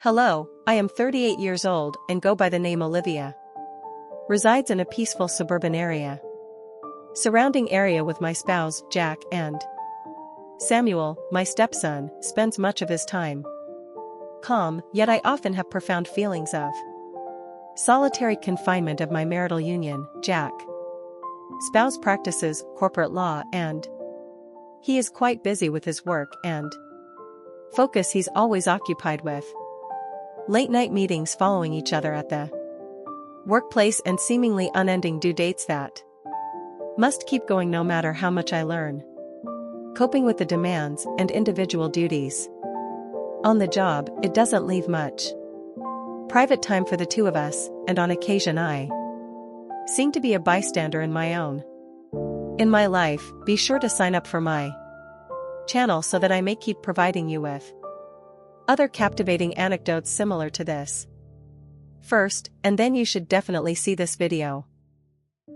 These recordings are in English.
Hello, I am 38 years old and go by the name Olivia. Resides in a peaceful suburban area. Surrounding area with my spouse, Jack, and Samuel, my stepson, spends much of his time. Calm, yet I often have profound feelings of solitary confinement of my marital union, Jack. Spouse practices corporate law and he is quite busy with his work and focus he's always occupied with. Late-night meetings following each other at the workplace and seemingly unending due dates that must keep going no matter how much I learn. Coping with the demands and individual duties on the job, it doesn't leave much private time for the two of us, and on occasion I seem to be a bystander in my life. Be sure to sign up for my channel so that I may keep providing you with other captivating anecdotes similar to this. First, and then you should definitely see this video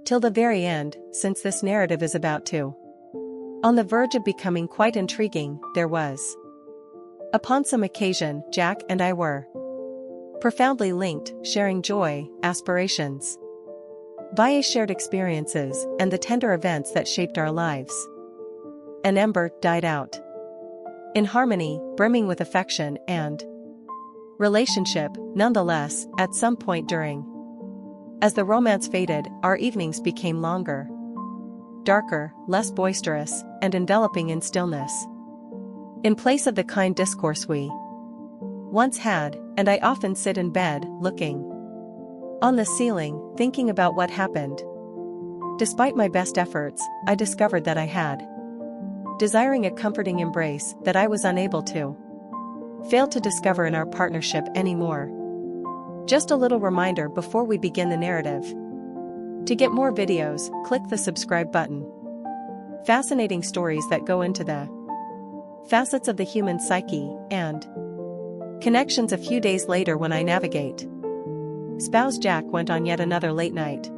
till the very end, since this narrative is about to on the verge of becoming quite intriguing. There was upon some occasion, Jack and I were profoundly linked, sharing joy, aspirations, via shared experiences, and the tender events that shaped our lives. An ember died out in harmony, brimming with affection and relationship. Nonetheless, at some point during, as the romance faded, our evenings became longer, darker, less boisterous, and enveloping in stillness. In place of the kind discourse we once had, and I often sit in bed, looking on the ceiling, thinking about what happened. Despite my best efforts, I discovered that I had desiring a comforting embrace that I was unable to fail to discover in our partnership anymore. Just a little reminder before we begin the narrative. To get more videos, click the subscribe button. Fascinating stories that go into the facets of the human psyche and connections. A few days later, when I navigate, spouse Jack went on yet another late night.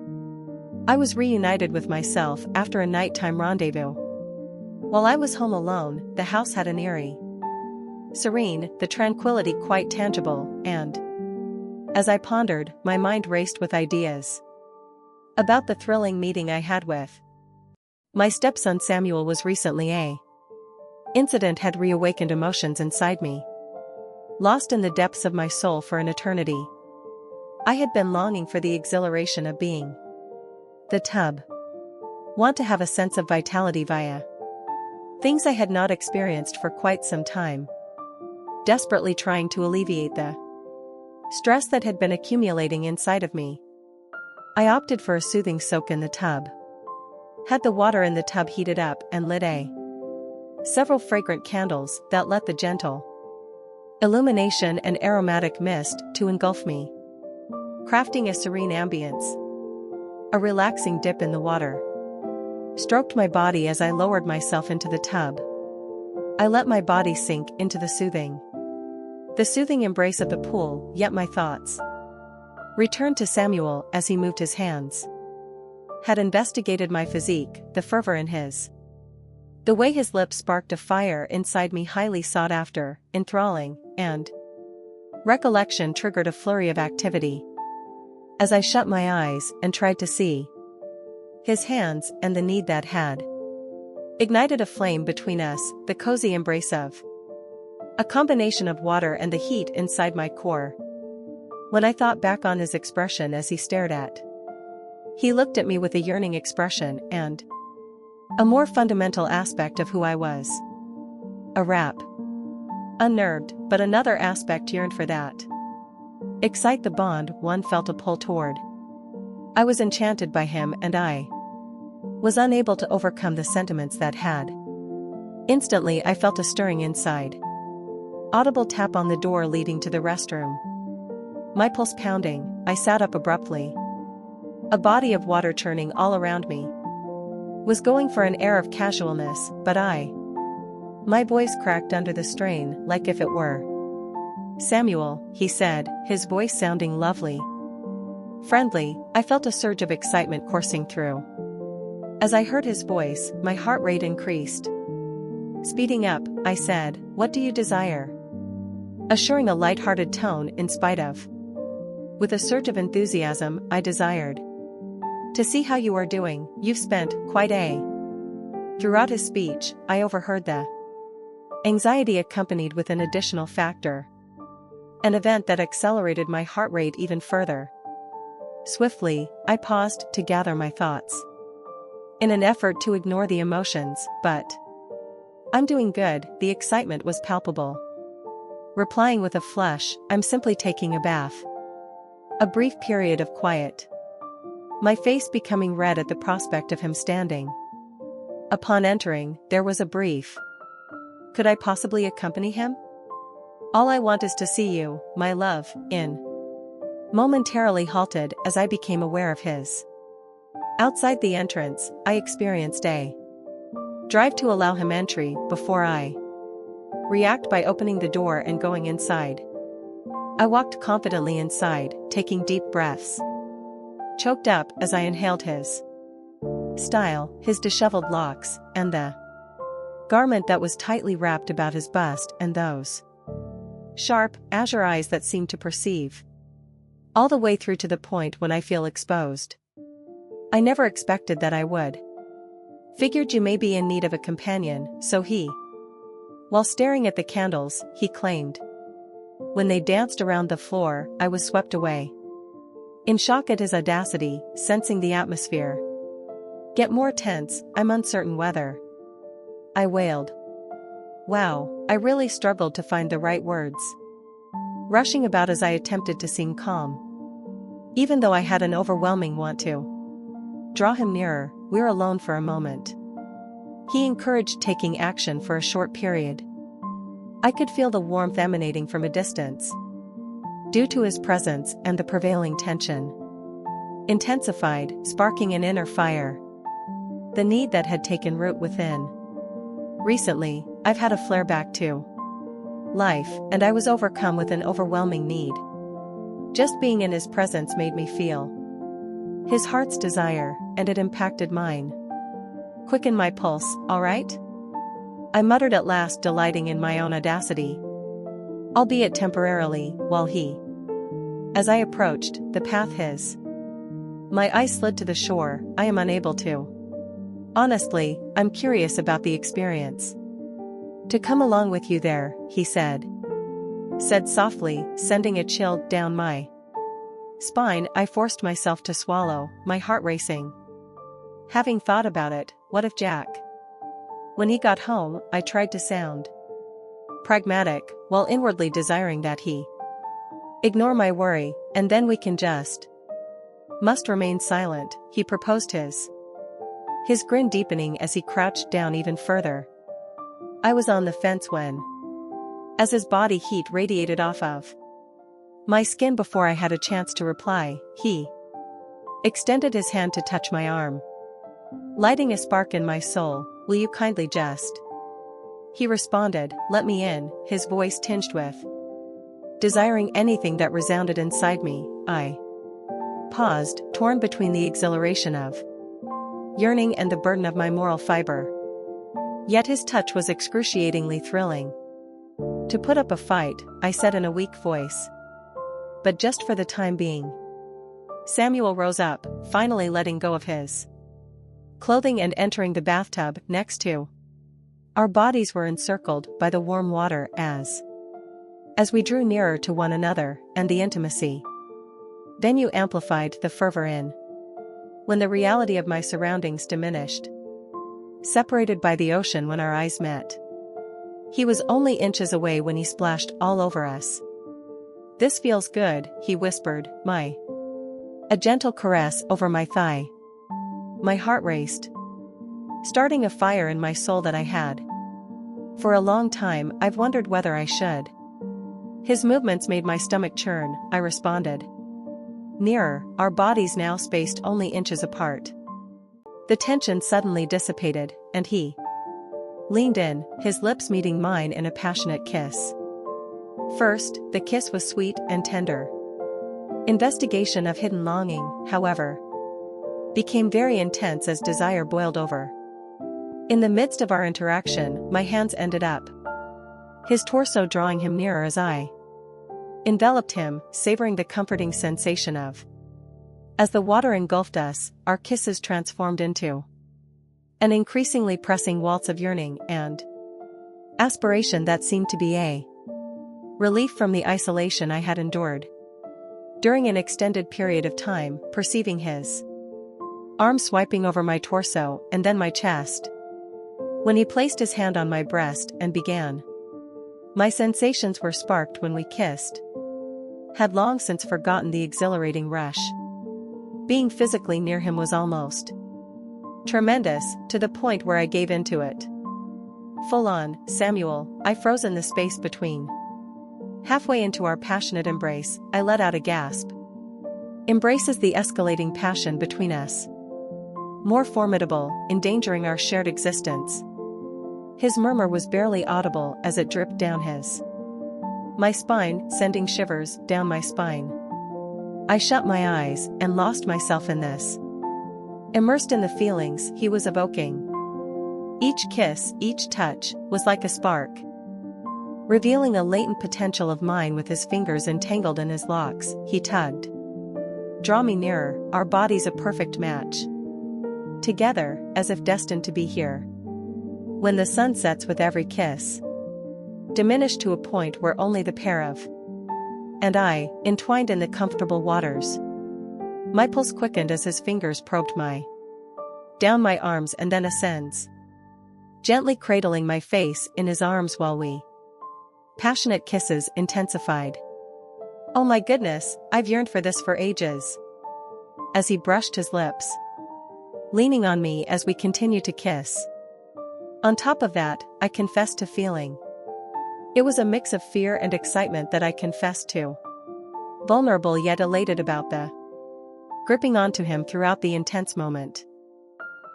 I was reunited with myself after a nighttime rendezvous. While I was home alone, the house had an eerie serene, the tranquility quite tangible, and as I pondered, my mind raced with ideas about the thrilling meeting I had with my stepson Samuel. Was recently a incident had reawakened emotions inside me. Lost in the depths of my soul for an eternity, I had been longing for the exhilaration of being the tub. Want to have a sense of vitality via things I had not experienced for quite some time. Desperately trying to alleviate the stress that had been accumulating inside of me, I opted for a soothing soak in the tub. Had the water in the tub heated up and lit several fragrant candles that let the gentle illumination and aromatic mist to engulf me, crafting a serene ambience. A relaxing dip in the water stroked my body as I lowered myself into the tub. I let my body sink into the soothing embrace of the pool, yet my thoughts returned to Samuel as he moved his hands. Had investigated my physique, the fervor in the way his lips sparked a fire inside me highly sought after, enthralling, and recollection triggered a flurry of activity. As I shut my eyes and tried to see his hands, and the need that had ignited a flame between us, the cozy embrace of a combination of water and the heat inside my core. When I thought back on his expression as he looked at me with a yearning expression and a more fundamental aspect of who I was. A wrap. Unnerved, but another aspect yearned for that excite the bond one felt a pull toward. I was enchanted by him, and I was unable to overcome the sentiments that had. Instantly I felt a stirring inside. Audible tap on the door leading to the restroom. My pulse pounding, I sat up abruptly. A body of water churning all around me. Was going for an air of casualness, but my voice cracked under the strain, like if it were Samuel, he said, his voice sounding lovely, friendly. I felt a surge of excitement coursing through. As I heard his voice, my heart rate increased. Speeding up, I said, "What do you desire?" assuring a light-hearted tone in spite of. With a surge of enthusiasm, I desired to see how you are doing. You've spent quite a. Throughout his speech, I overheard the anxiety accompanied with an additional factor. An event that accelerated my heart rate even further. Swiftly, I paused to gather my thoughts. In an effort to ignore the emotions, but I'm doing good, the excitement was palpable. Replying with a flush, I'm simply taking a bath. A brief period of quiet. My face becoming red at the prospect of him standing. Upon entering, there was a brief. Could I possibly accompany him? All I want is to see you, my love, in. Momentarily halted as I became aware of his. Outside the entrance, I experienced a drive to allow him entry before I react by opening the door and going inside. I walked confidently inside, taking deep breaths. Choked up as I inhaled his style, his disheveled locks, and the garment that was tightly wrapped about his bust and those sharp, azure eyes that seemed to perceive. All the way through to the point when I feel exposed. I never expected that I would. Figured you may be in need of a companion, so he. While staring at the candles, he claimed. When they danced around the floor, I was swept away. In shock at his audacity, sensing the atmosphere get more tense, I'm uncertain whether. I wailed. Wow, I really struggled to find the right words. Rushing about as I attempted to seem calm. Even though I had an overwhelming want to draw him nearer, we're alone for a moment. He encouraged taking action for a short period. I could feel the warmth emanating from a distance. Due to his presence and the prevailing tension. Intensified, sparking an inner fire. The need that had taken root within. Recently, I've had a flare back to life, and I was overcome with an overwhelming need. Just being in his presence made me feel his heart's desire, and it impacted mine. Quickened my pulse, all right? I muttered at last, delighting in my own audacity. Albeit temporarily, while he. As I approached the path his. My eyes slid to the shore. I am unable to. Honestly, I'm curious about the experience. To come along with you there, he said. Said softly, sending a chill down my spine. I forced myself to swallow, my heart racing. Having thought about it, what if Jack? When he got home, I tried to sound pragmatic, while inwardly desiring that he ignore my worry, and then we can just must remain silent, he proposed his grin deepening as he crouched down even further. I was on the fence when, as his body heat radiated off of my skin before I had a chance to reply, he extended his hand to touch my arm. Lighting a spark in my soul, will you kindly just? He responded, let me in, his voice tinged with desiring anything that resounded inside me. I paused, torn between the exhilaration of yearning and the burden of my moral fiber. Yet his touch was excruciatingly thrilling. To put up a fight, I said in a weak voice. But just for the time being. Samuel rose up, finally letting go of his clothing and entering the bathtub next to. Our bodies were encircled by the warm water as we drew nearer to one another, and the intimacy venue amplified the fervor in. When the reality of my surroundings diminished. Separated by the ocean when our eyes met. He was only inches away when he splashed all over us. This feels good, he whispered, a gentle caress over my thigh. My heart raced. Starting a fire in my soul that I had. For a long time, I've wondered whether I should. His movements made my stomach churn, I responded. Nearer, our bodies now spaced only inches apart. The tension suddenly dissipated, and he leaned in, his lips meeting mine in a passionate kiss. First, the kiss was sweet and tender. Investigation of hidden longing, however, became very intense as desire boiled over. In the midst of our interaction, my hands ended up his torso, drawing him nearer as I Enveloped him, savoring the comforting sensation of. As the water engulfed us, our kisses transformed into an increasingly pressing waltz of yearning and aspiration that seemed to be a relief from the isolation I had endured during an extended period of time, perceiving his arm swiping over my torso and then my chest. When he placed his hand on my breast and began, my sensations were sparked when we kissed. Had long since forgotten the exhilarating rush. Being physically near him was almost tremendous, to the point where I gave into it. Full on, Samuel, I froze in the space between. Halfway into our passionate embrace, I let out a gasp. Embrace is the escalating passion between us. More formidable, endangering our shared existence. His murmur was barely audible as it dripped down my spine, sending shivers down my spine. I shut my eyes and lost myself in this. Immersed in the feelings he was evoking. Each kiss, each touch, was like a spark, revealing a latent potential of mine. With his fingers entangled in his locks, he tugged. Draw me nearer, our bodies a perfect match. Together, as if destined to be here. When the sun sets with every kiss, diminished to a point where only the pair of and I, entwined in the comfortable waters. My pulse quickened as his fingers probed down my arms and then ascends, gently cradling my face in his arms while we passionate kisses intensified. Oh my goodness, I've yearned for this for ages. As he brushed his lips, leaning on me as we continued to kiss. On top of that, I confessed to feeling. It was a mix of fear and excitement that I confessed to. Vulnerable yet elated about the gripping onto him throughout the intense moment.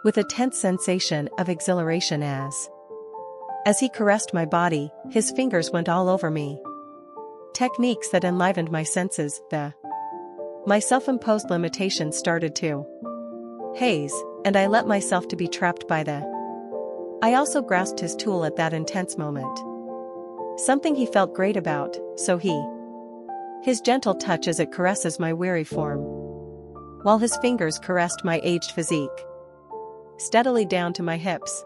With a tense sensation of exhilaration as he caressed my body, his fingers went all over me. Techniques that enlivened my senses, my self-imposed limitations started to haze, and I let myself to be trapped by I also grasped his tool at that intense moment. Something he felt great about, so his gentle touch as it caresses my weary form, while his fingers caressed my aged physique, steadily down to my hips.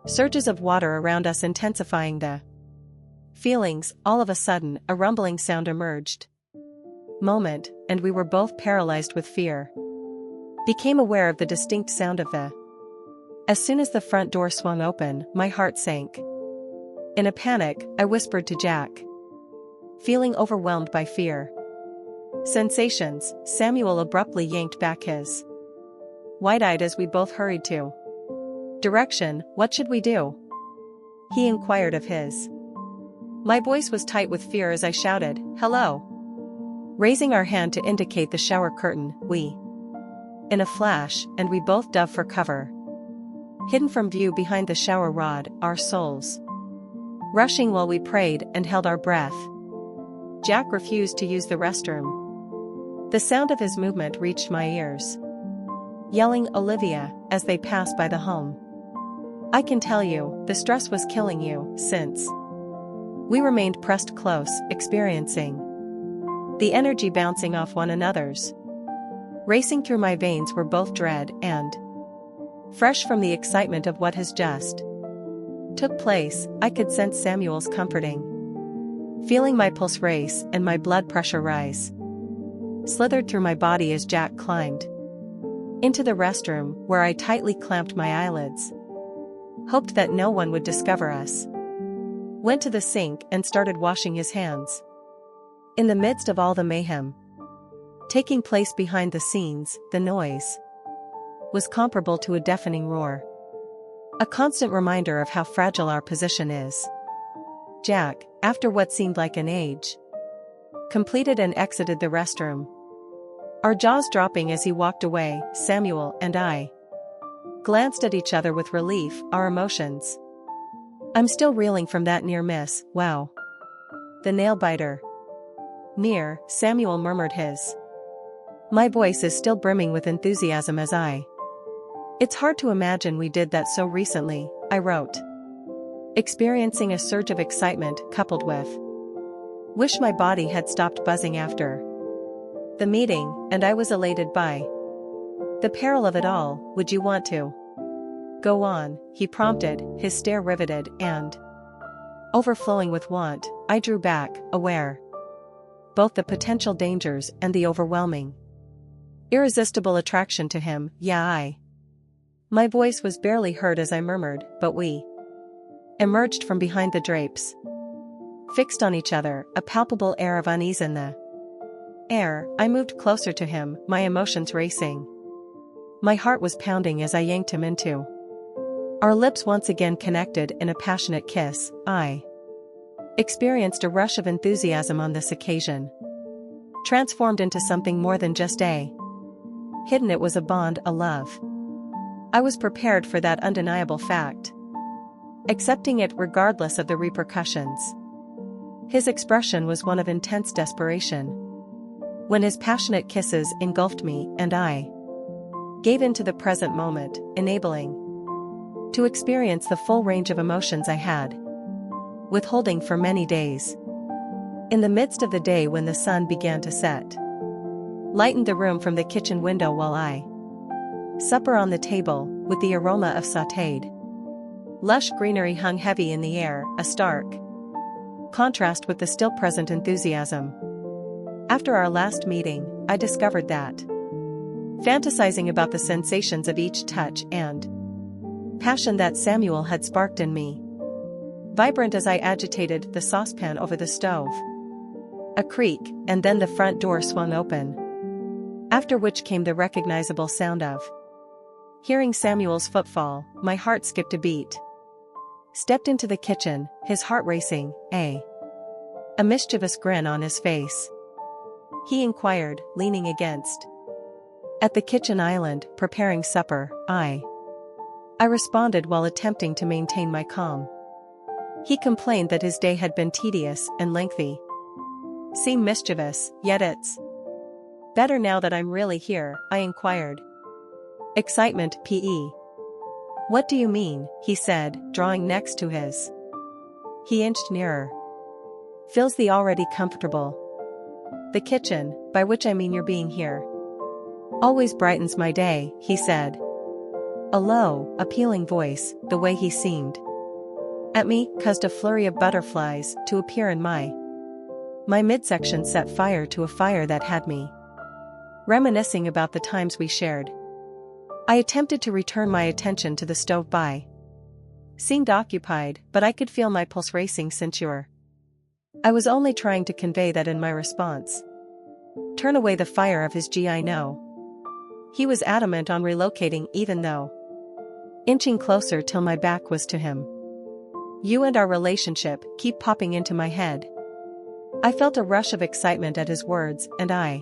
Surges of water around us intensifying the feelings. All of a sudden, a rumbling sound emerged. Moment, and we were both paralyzed with fear. Became aware of the distinct sound of As soon as the front door swung open, my heart sank. In a panic, I whispered to Jack, feeling overwhelmed by fear. Sensations. Samuel abruptly yanked back his wide-eyed as we both hurried to direction. What should we do? He inquired of his. My voice was tight with fear as I shouted, hello. Raising our hand to indicate the shower curtain, we in a flash, and we both dove for cover. Hidden from view behind the shower rod, our souls rushing while we prayed and held our breath. Jack refused to use the restroom. The sound of his movement reached my ears. Yelling Olivia, as they passed by the home. I can tell you, the stress was killing you, since we remained pressed close, experiencing the energy bouncing off one another's. Racing through my veins were both dread and fresh from the excitement of what has just took place. I could sense Samuel's comforting, feeling my pulse race and my blood pressure rise. Slithered through my body as Jack climbed into the restroom, where I tightly clamped my eyelids. Hoped that no one would discover us. Went to the sink and started washing his hands. In the midst of all the mayhem taking place behind the scenes, the noise was comparable to a deafening roar. A constant reminder of how fragile our position is. Jack, after what seemed like an age, completed and exited the restroom. Our jaws dropping as he walked away. Samuel and I glanced at each other with relief, our emotions. I'm still reeling from that near miss. Wow. The nail biter. Near, Samuel murmured his. My voice is still brimming with enthusiasm as I. It's hard to imagine we did that so recently, I wrote. Experiencing a surge of excitement coupled with Wish my body had stopped buzzing after the meeting, and I was elated by the peril of it all. Would you want to go on? He prompted, his stare riveted and overflowing with want. I drew back, aware both the potential dangers and the overwhelming, irresistible attraction to him. Yeah, my voice was barely heard as I murmured, but we emerged from behind the drapes, fixed on each other, a palpable air of unease in the air. I moved closer to him, my emotions racing. My heart was pounding as I yanked him into our lips once again connected in a passionate kiss. I experienced a rush of enthusiasm on this occasion, transformed into something more than just a hidden. It was a bond, a love. I was prepared for that undeniable fact, accepting it regardless of the repercussions. His expression was one of intense desperation when his passionate kisses engulfed me, and I gave in to the present moment, enabling to experience the full range of emotions I had withholding for many days. In the midst of the day, when the sun began to set, lightened the room from the kitchen window while I supper on the table, with the aroma of sautéed lush greenery hung heavy in the air, a stark contrast with the still present enthusiasm. After our last meeting, I discovered that fantasizing about the sensations of each touch and passion that Samuel had sparked in me, vibrant as I agitated the saucepan over the stove. A creak, and then the front door swung open, after which came the recognizable sound of hearing Samuel's footfall. My heart skipped a beat. Stepped into the kitchen, his heart racing, a mischievous grin on his face. He inquired, leaning against at the kitchen island, preparing supper. I responded while attempting to maintain my calm. He complained that his day had been tedious and lengthy. Seem mischievous, yet it's better now that I'm really here, I inquired. Excitement, PE. What do you mean? He said, drawing next to his. He inched nearer. Feels the already comfortable. The kitchen, by which I mean you're being here, always brightens my day, he said. A low, appealing voice, the way he seemed at me, caused a flurry of butterflies to appear in my midsection, set fire to a fire that had me reminiscing about the times we shared. I attempted to return my attention to the stove by. Seemed occupied, but I could feel my pulse racing. Since you're. I was only trying to convey that in my response. Turn away the fire of his GI. No. He was adamant on relocating, even though inching closer till my back was to him. You and our relationship keep popping into my head. I felt a rush of excitement at his words, and I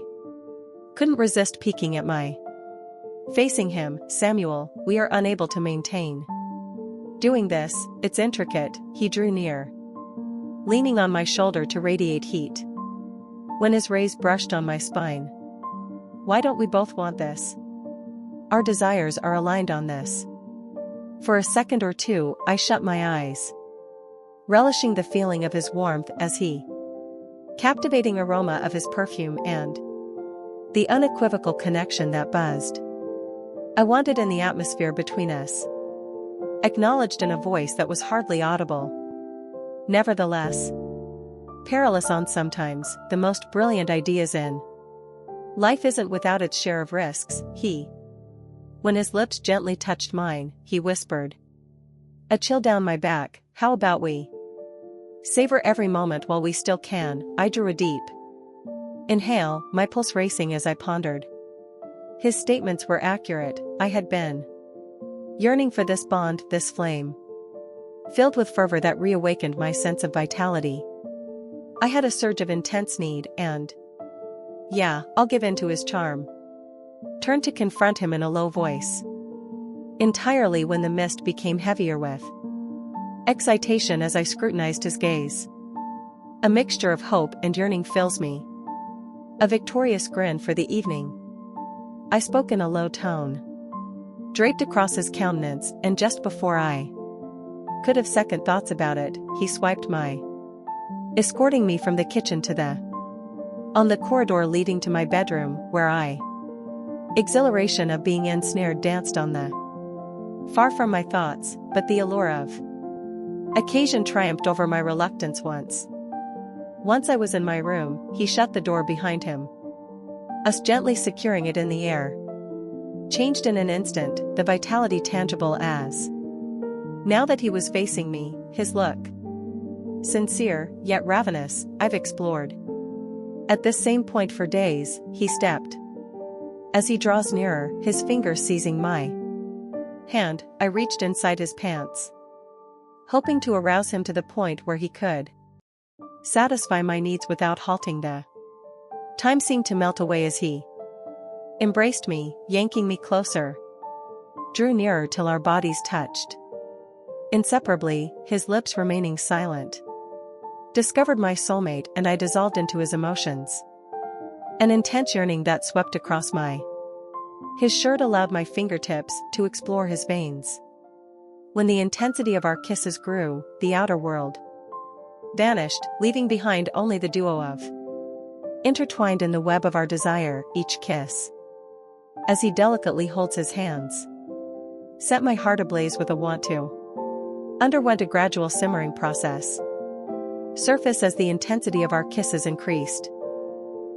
couldn't resist peeking at my. Facing him, Samuel, we are unable to maintain doing this, it's intricate. He drew near, leaning on my shoulder to radiate heat. When his rays brushed on my spine. Why don't we both want this? Our desires are aligned on this. For a second or two, I shut my eyes, relishing the feeling of his warmth as he captivating aroma of his perfume and the unequivocal connection that buzzed. I wanted in the atmosphere between us, acknowledged in a voice that was hardly audible. Nevertheless, perilous on sometimes the most brilliant ideas in life isn't without its share of risks. When his lips gently touched mine, he whispered, a chill down my back, how about we savor every moment while we still can? I drew a deep inhale, my pulse racing as I pondered. His statements were accurate. I had been yearning for this bond, this flame, filled with fervor that reawakened my sense of vitality. I had a surge of intense need and, yeah, I'll give in to his charm. Turned to confront him in a low voice. Entirely when the mist became heavier with excitation as I scrutinized his gaze. A mixture of hope and yearning fills me. A victorious grin for the evening. I spoke in a low tone, draped across his countenance, and just before I could have second thoughts about it, he swiped my escorting me from the kitchen to on the corridor leading to my bedroom, where exhilaration of being ensnared danced on the far from my thoughts, but the allure of occasion triumphed over my reluctance once. Once I was in my room, he shut the door behind him, us gently securing it in the air. Changed in an instant, the vitality tangible as. Now that he was facing me, his look sincere, yet ravenous, I've explored. At this same point for days, he stepped. As he draws nearer, his fingers seizing my hand, I reached inside his pants, hoping to arouse him to the point where he could satisfy my needs without halting. The time seemed to melt away as he embraced me, yanking me closer, drew nearer till our bodies touched inseparably, his lips remaining silent. Discovered my soulmate, and I dissolved into his emotions. An intense yearning that swept across his shirt allowed my fingertips to explore his veins. When the intensity of our kisses grew, the outer world vanished, leaving behind only the duo of intertwined in the web of our desire. Each kiss, as he delicately holds his hands, set my heart ablaze with a want to. Underwent a gradual simmering process. Surface as the intensity of our kisses increased.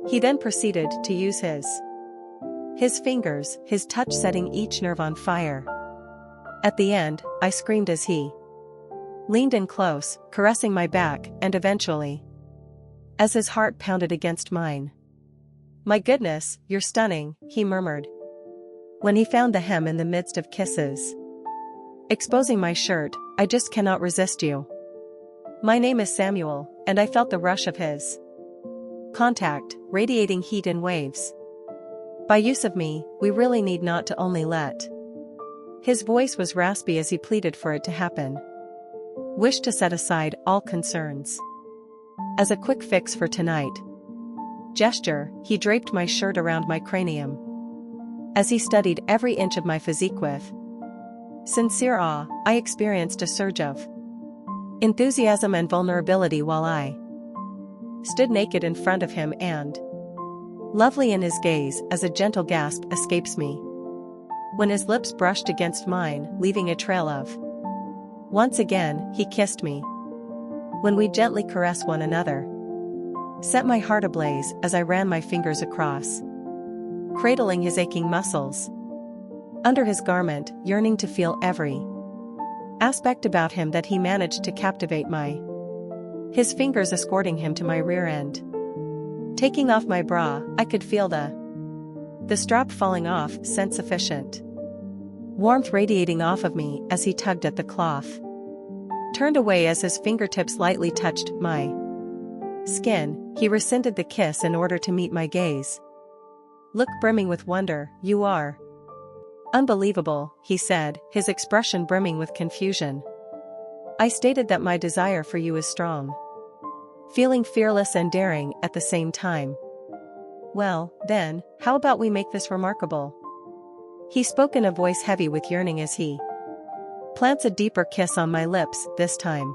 He then proceeded to use his fingers, his touch setting each nerve on fire. At the end, I screamed as he leaned in close, caressing my back, and eventually, as his heart pounded against mine. "My goodness, you're stunning," he murmured, when he found the hem in the midst of kisses. Exposing my shirt, "I just cannot resist you. My name is Samuel," and I felt the rush of his contact, radiating heat in waves. "By use of me, we really need not to only let." His voice was raspy as he pleaded for it to happen. "Wish to set aside all concerns. As a quick fix for tonight." Gesture, he draped my shirt around my cranium. As he studied every inch of my physique with sincere awe, I experienced a surge of enthusiasm and vulnerability while I stood naked in front of him and lovely in his gaze as a gentle gasp escapes me. When his lips brushed against mine, leaving a trail of. Once again, he kissed me. When we gently caressed one another, set my heart ablaze as I ran my fingers across, cradling his aching muscles. Under his garment, yearning to feel every aspect about him that he managed to captivate his fingers escorting him to my rear end. Taking off my bra, I could feel the strap falling off, scent sufficient. Warmth radiating off of me as he tugged at the cloth. Turned away as his fingertips lightly touched my skin, he rescinded the kiss in order to meet my gaze. Look brimming with wonder, "You are unbelievable," he said, his expression brimming with confusion. I stated that my desire for you is strong. Feeling fearless and daring at the same time. "Well, then, how about we make this remarkable?" He spoke in a voice heavy with yearning as he plants a deeper kiss on my lips, this time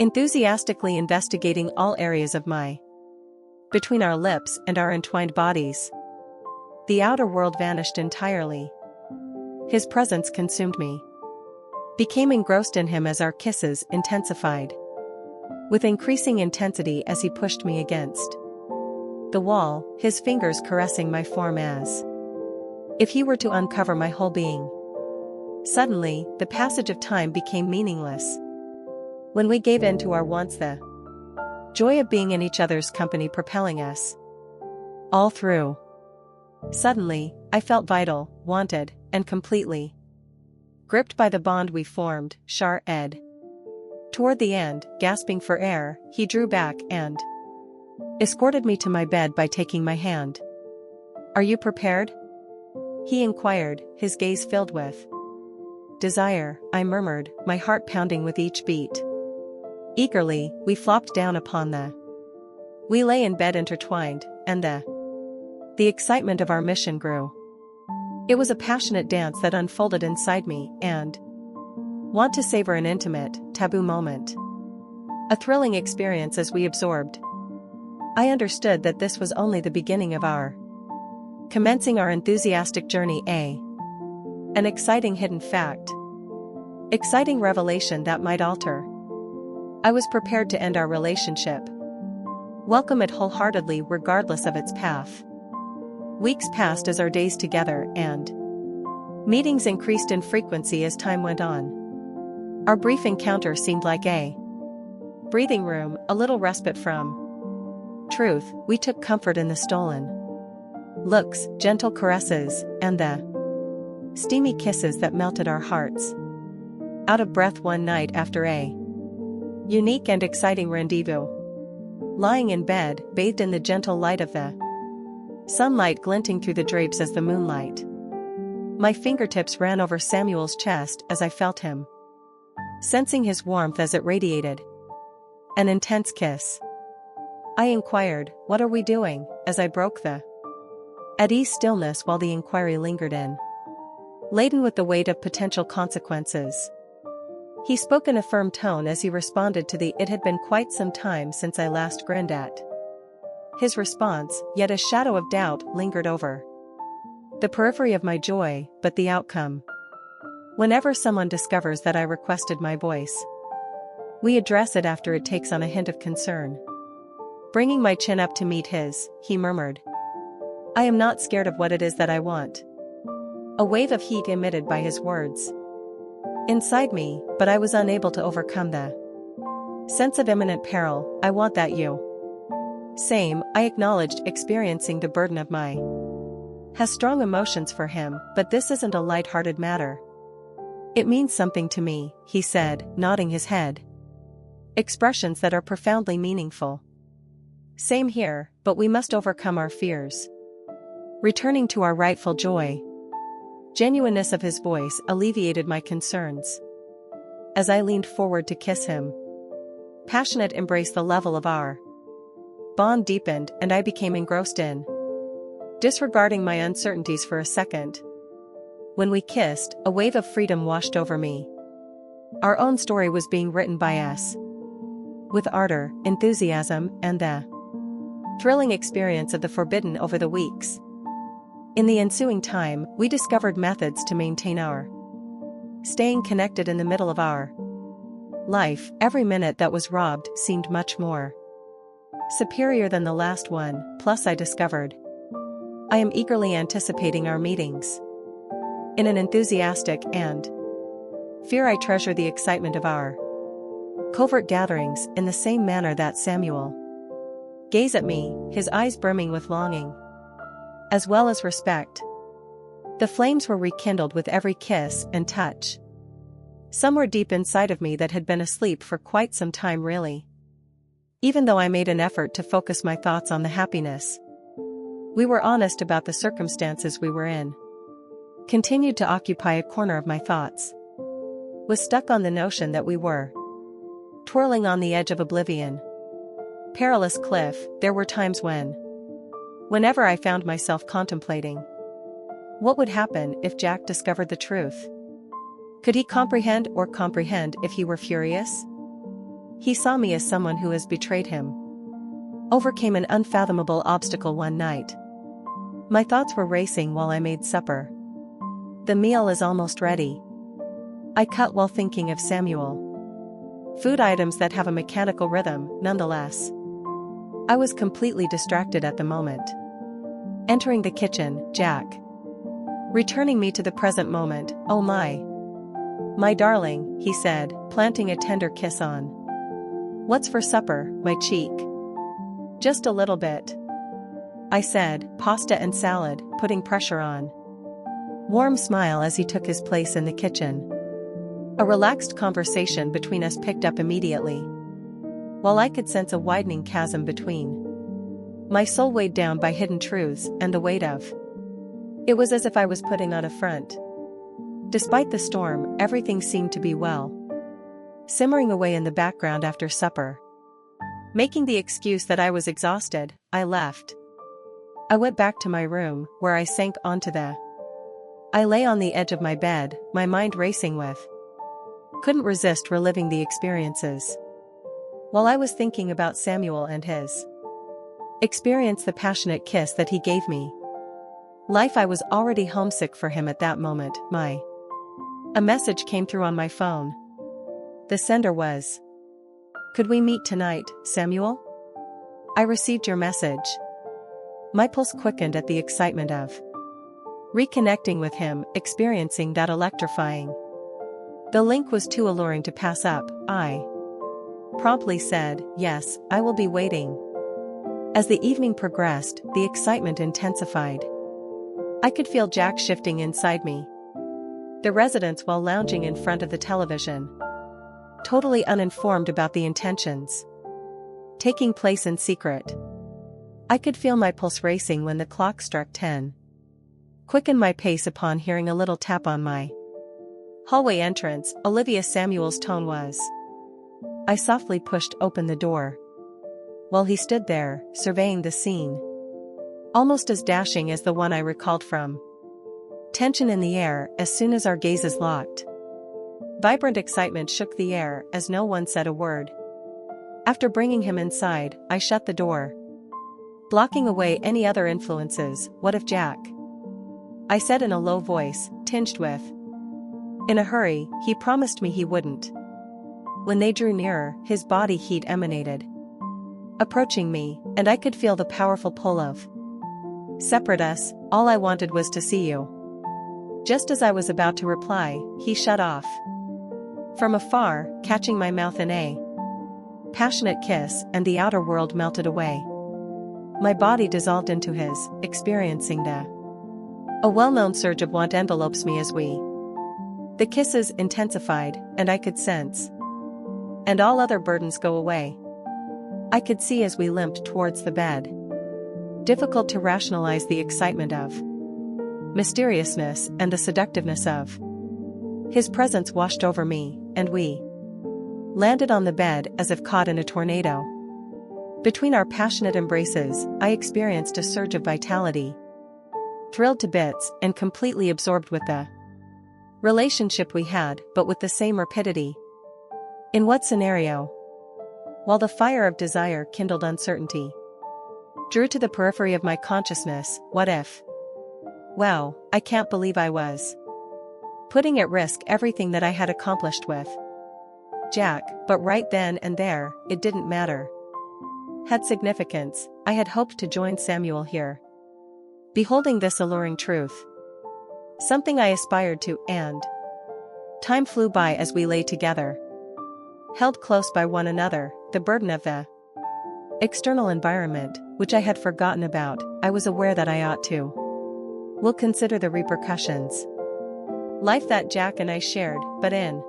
enthusiastically investigating all areas of between our lips and our entwined bodies. The outer world vanished entirely. His presence consumed me. Became engrossed in him as our kisses intensified. With increasing intensity as he pushed me against the wall, his fingers caressing my form as if he were to uncover my whole being. Suddenly, the passage of time became meaningless. When we gave in to our wants, the joy of being in each other's company propelling us all through. Suddenly, I felt vital, wanted, and completely gripped by the bond we formed. Ed. Toward the end, gasping for air, he drew back and escorted me to my bed by taking my hand. "Are you prepared?" he inquired, his gaze filled with desire. I murmured, my heart pounding with each beat. Eagerly, we flopped down upon we lay in bed intertwined, and the excitement of our mission grew. It was a passionate dance that unfolded inside me, and want to savor an intimate, taboo moment. A thrilling experience as we absorbed. I understood that this was only the beginning of our commencing our enthusiastic journey. An exciting hidden fact. Exciting revelation that might alter. I was prepared to end our relationship. Welcome it wholeheartedly regardless of its path. Weeks passed as our days together and meetings increased in frequency as time went on. Our brief encounter seemed like a breathing room, a little respite from truth. We took comfort in the stolen looks, gentle caresses, and the steamy kisses that melted our hearts. Out of breath one night after a unique and exciting rendezvous. Lying in bed, bathed in the gentle light of the sunlight glinting through the drapes as the moonlight. My fingertips ran over Samuel's chest as I felt him. Sensing his warmth as it radiated. An intense kiss. I inquired, "What are we doing?" as I broke the at ease stillness while the inquiry lingered in, laden with the weight of potential consequences. He spoke in a firm tone as he responded to the "It had been quite some time since I last grinned at." His response, yet a shadow of doubt, lingered over the periphery of my joy, but the outcome. Whenever someone discovers that I requested my voice, we address it after it takes on a hint of concern. Bringing my chin up to meet his, he murmured, "I am not scared of what it is that I want." A wave of heat emitted by his words inside me, but I was unable to overcome the sense of imminent peril. "I want that you." Same, I acknowledged, experiencing the burden of my has strong emotions for him, but this isn't a light-hearted matter. "It means something to me," he said, nodding his head. "Expressions that are profoundly meaningful." Same here, but we must overcome our fears. Returning to our rightful joy. Genuineness of his voice alleviated my concerns. As I leaned forward to kiss him, passionate embrace, the level of our bond deepened and I became engrossed in, disregarding my uncertainties for a second. When we kissed, a wave of freedom washed over me. Our own story was being written by us. With ardor, enthusiasm, and the thrilling experience of the forbidden over the weeks. In the ensuing time, we discovered methods to maintain our staying connected in the middle of our life. Every minute that was robbed seemed much more superior than the last one. Plus, I discovered I am eagerly anticipating our meetings. In an enthusiastic and fear, I treasure the excitement of our covert gatherings in the same manner that Samuel gazed at me, his eyes brimming with longing as well as respect. The flames were rekindled with every kiss and touch. Somewhere deep inside of me that had been asleep for quite some time, really. Even though I made an effort to focus my thoughts on the happiness, we were honest about the circumstances we were in. Continued to occupy a corner of my thoughts. Was stuck on the notion that we were twirling on the edge of oblivion. Perilous cliff. There were times whenever I found myself contemplating what would happen if Jack discovered the truth. Could he comprehend if he were furious? He saw me as someone who has betrayed him. Overcame an unfathomable obstacle one night. My thoughts were racing while I made supper. The meal is almost ready. I cut while thinking of Samuel. Food items that have a mechanical rhythm, nonetheless. I was completely distracted at the moment. Entering the kitchen, Jack returning me to the present moment. "Oh my darling," he said, planting a tender kiss on "What's for supper?" my cheek. "Just a little bit," I said, "pasta and salad," putting pressure on. Warm smile as he took his place in the kitchen. A relaxed conversation between us picked up immediately. While I could sense a widening chasm between my soul, weighed down by hidden truths and the weight of it, was as if I was putting on a front. Despite the storm, everything seemed to be well. Simmering away in the background after supper. Making the excuse that I was exhausted, I left. I went back to my room, where I sank onto I lay on the edge of my bed, my mind racing with. Couldn't resist reliving the experiences. While I was thinking about Samuel and his experience, the passionate kiss that he gave me. I was already homesick for him at that moment. A message came through on my phone. The sender was, "Could we meet tonight, Samuel? I received your message." My pulse quickened at the excitement of reconnecting with him, experiencing that electrifying. The link was too alluring to pass up. I promptly said, "Yes, I will be waiting." As the evening progressed, the excitement intensified. I could feel Jack shifting inside me. The residence while lounging in front of the television, totally uninformed about the intentions taking place in secret. I could feel my pulse racing when the clock struck 10. Quickened my pace upon hearing a little tap on my hallway entrance. Olivia Samuel's tone was. I softly pushed open the door. While he stood there, surveying the scene, almost as dashing as the one I recalled from tension in the air as soon as our gazes locked. Vibrant excitement shook the air as no one said a word. After bringing him inside, I shut the door, blocking away any other influences. "What if Jack?" I said in a low voice, tinged with in a hurry. He promised me he wouldn't. When they drew nearer, his body heat emanated, approaching me, and I could feel the powerful pull of separate us. "All I wanted was to see you." Just as I was about to reply, he shut off from afar, catching my mouth in a passionate kiss, and the outer world melted away. My body dissolved into his, experiencing a well-known surge of want envelopes me as the kisses intensified, and I could sense, and all other burdens go away. I could see as we limped towards the bed. Difficult to rationalize the excitement of mysteriousness and the seductiveness of his presence washed over me, and we landed on the bed as if caught in a tornado. Between our passionate embraces, I experienced a surge of vitality, thrilled to bits and completely absorbed with the relationship we had, but with the same rapidity. In what scenario? While the fire of desire kindled uncertainty, drew to the periphery of my consciousness. What if? Wow, I can't believe I was putting at risk everything that I had accomplished with Jack, but right then and there, it didn't matter. Had significance. I had hoped to join Samuel here, beholding this alluring truth. Something I aspired to, and time flew by as we lay together, held close by one another. The burden of the external environment, which I had forgotten about, I was aware that I ought to will consider the repercussions. Life that Jack and I shared, but in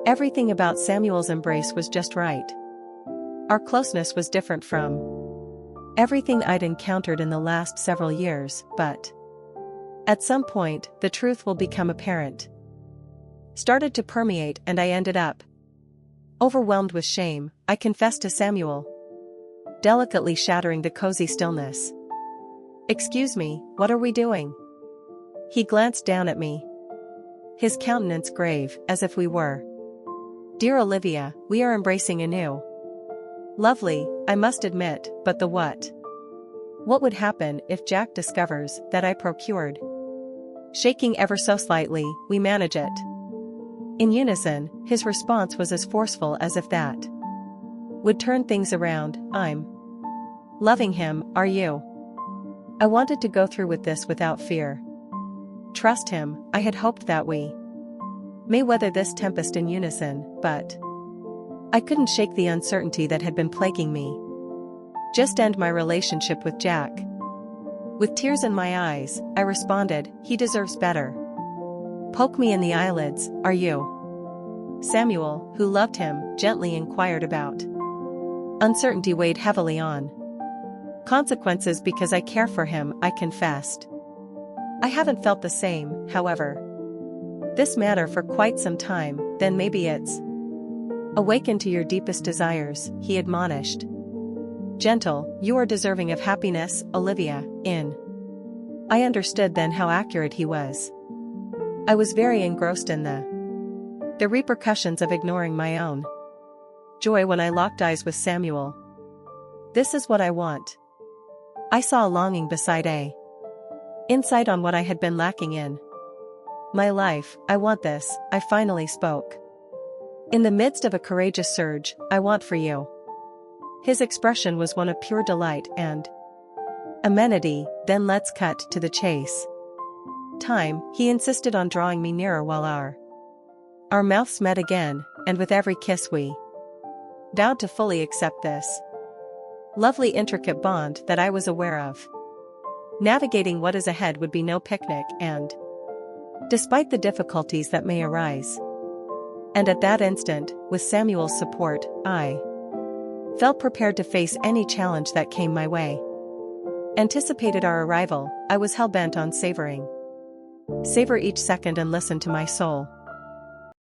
everything about Samuel's embrace was just right. Our closeness was different from everything I'd encountered in the last several years, but at some point, the truth will become apparent. Started to permeate, and I ended up overwhelmed with shame. I confessed to Samuel, delicately shattering the cozy stillness. "Excuse me, what are we doing?" He glanced down at me, his countenance grave, as if we were. "Dear Olivia, we are embracing anew." Lovely, I must admit, but the what? What would happen if Jack discovers that I procured? Shaking ever so slightly, "We manage it." In unison, his response was as forceful as if that would turn things around. "I'm loving him, are you?" I wanted to go through with this without fear. Trust him. I had hoped that we may weather this tempest in unison, but I couldn't shake the uncertainty that had been plaguing me. Just end my relationship with Jack. With tears in my eyes, I responded, "He deserves better." Poke me in the eyelids. "Are you?" Samuel, who loved him, gently inquired about. Uncertainty weighed heavily on consequences because I care for him, I confessed. I haven't felt the same, however. This matter for quite some time. Then maybe it's awaken to your deepest desires, he admonished. Gentle, you are deserving of happiness, Olivia. I understood then how accurate he was. I was very engrossed in the repercussions of ignoring my own Joy when I locked eyes with Samuel. This is what I want. I saw a longing beside a insight on what I had been lacking in my life. I want this, I finally spoke. In the midst of a courageous surge, I want for you. His expression was one of pure delight and amenity. Then let's cut to the chase. Time, he insisted on drawing me nearer while our mouths met again, and with every kiss we vowed to fully accept this lovely intricate bond that I was aware of. Navigating what is ahead would be no picnic, and despite the difficulties that may arise. And at that instant, with Samuel's support, I felt prepared to face any challenge that came my way. Anticipated our arrival, I was hell-bent on savor each second and listen to my soul.